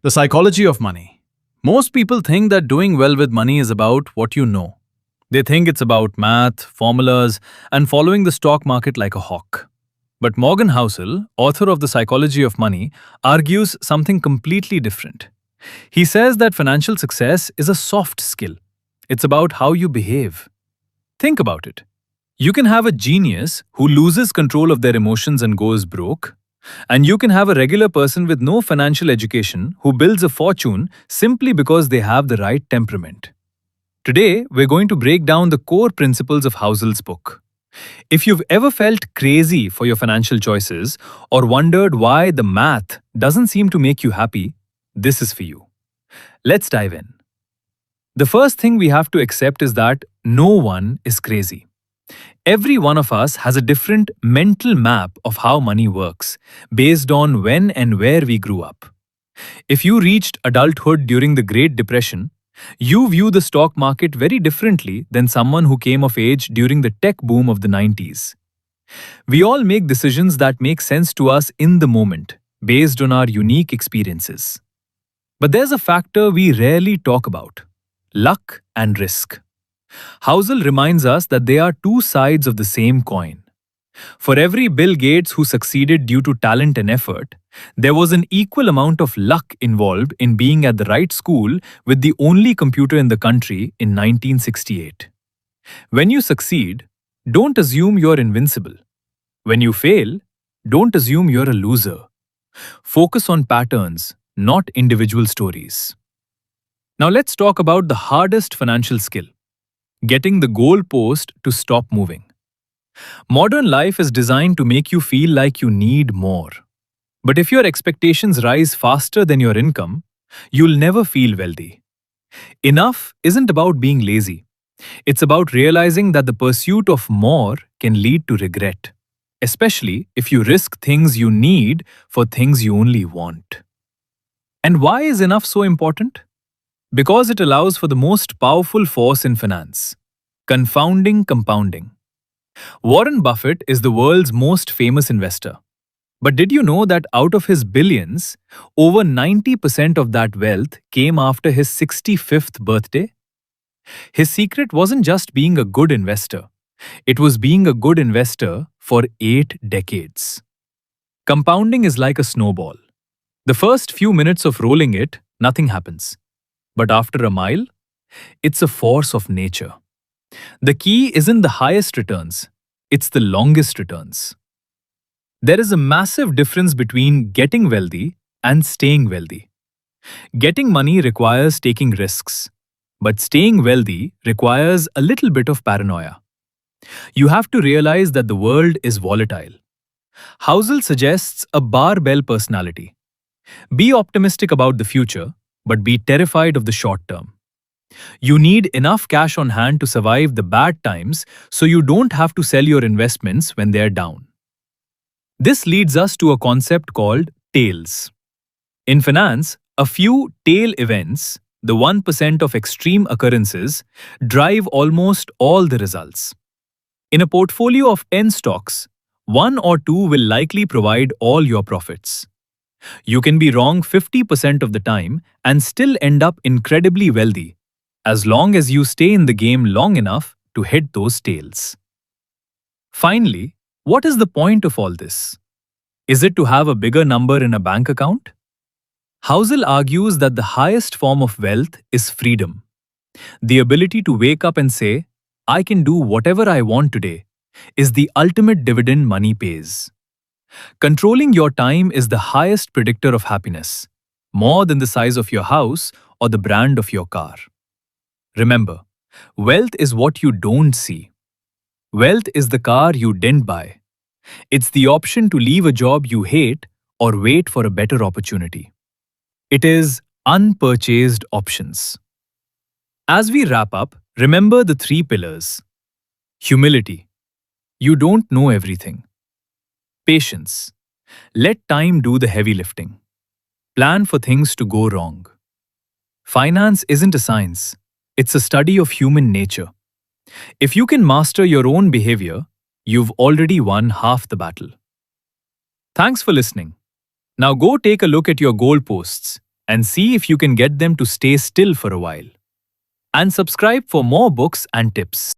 The psychology of money. Most people think that doing well with money is about what you know. They think it's about math, formulas, and following the stock market like a hawk. But Morgan Housel, author of The Psychology of Money, argues something completely different. He says that financial success is a soft skill. It's about how you behave. Think about it. You can have a genius who loses control of their emotions and goes broke, and you can have a regular person with no financial education who builds a fortune simply because they have the right temperament. Today, we're going to break down the core principles of Housel's book. If you've ever felt crazy for your financial choices or wondered why the math doesn't seem to make you happy, this is for you. Let's dive in. The first thing we have to accept is that no one is crazy. Every one of us has a different mental map of how money works, based on when and where we grew up. If you reached adulthood during the Great Depression, you view the stock market very differently than someone who came of age during the tech boom of the 90s. We all make decisions that make sense to us in the moment, based on our unique experiences. But there's a factor we rarely talk about: luck and risk. Housel reminds us that they are two sides of the same coin. For every Bill Gates who succeeded due to talent and effort, there was an equal amount of luck involved in being at the right school with the only computer in the country in 1968. When you succeed, don't assume you're invincible. When you fail, don't assume you're a loser. Focus on patterns, not individual stories. Now let's talk about the hardest financial skill: getting the goalpost to stop moving. Modern life is designed to make you feel like you need more. But if your expectations rise faster than your income, you'll never feel wealthy. Enough isn't about being lazy. It's about realizing that the pursuit of more can lead to regret, especially if you risk things you need for things you only want. And why is enough so important? Because it allows for the most powerful force in finance: confounding compounding. Warren Buffett is the world's most famous investor. But did you know that out of his billions, over 90% of that wealth came after his 65th birthday? His secret wasn't just being a good investor. It was being a good investor for 8 decades. Compounding is like a snowball. The first few minutes of rolling it, nothing happens. But after a mile, it's a force of nature. The key isn't the highest returns, it's the longest returns. There is a massive difference between getting wealthy and staying wealthy. Getting money requires taking risks, but staying wealthy requires a little bit of paranoia. You have to realize that the world is volatile. Housel suggests a barbell personality. Be optimistic about the future, but be terrified of the short term. You need enough cash on hand to survive the bad times so you don't have to sell your investments when they're down. This leads us to a concept called tails. In finance, a few tail events, the 1% of extreme occurrences, drive almost all the results. In a portfolio of 10 stocks, 1 or 2 will likely provide all your profits. You can be wrong 50% of the time and still end up incredibly wealthy, as long as you stay in the game long enough to hit those tails. Finally, what is the point of all this? Is it to have a bigger number in a bank account? Housel argues that the highest form of wealth is freedom. The ability to wake up and say, "I can do whatever I want today," is the ultimate dividend money pays. Controlling your time is the highest predictor of happiness, more than the size of your house or the brand of your car. Remember, wealth is what you don't see. Wealth is the car you didn't buy. It's the option to leave a job you hate or wait for a better opportunity. It is unpurchased options. As we wrap up, remember the 3 pillars. Humility. You don't know everything. Patience. Let time do the heavy lifting. Plan for things to go wrong. Finance isn't a science. It's a study of human nature. If you can master your own behavior, you've already won half the battle. Thanks for listening. Now go take a look at your goalposts. and see if you can get them to stay still for a while. And subscribe for more books and tips.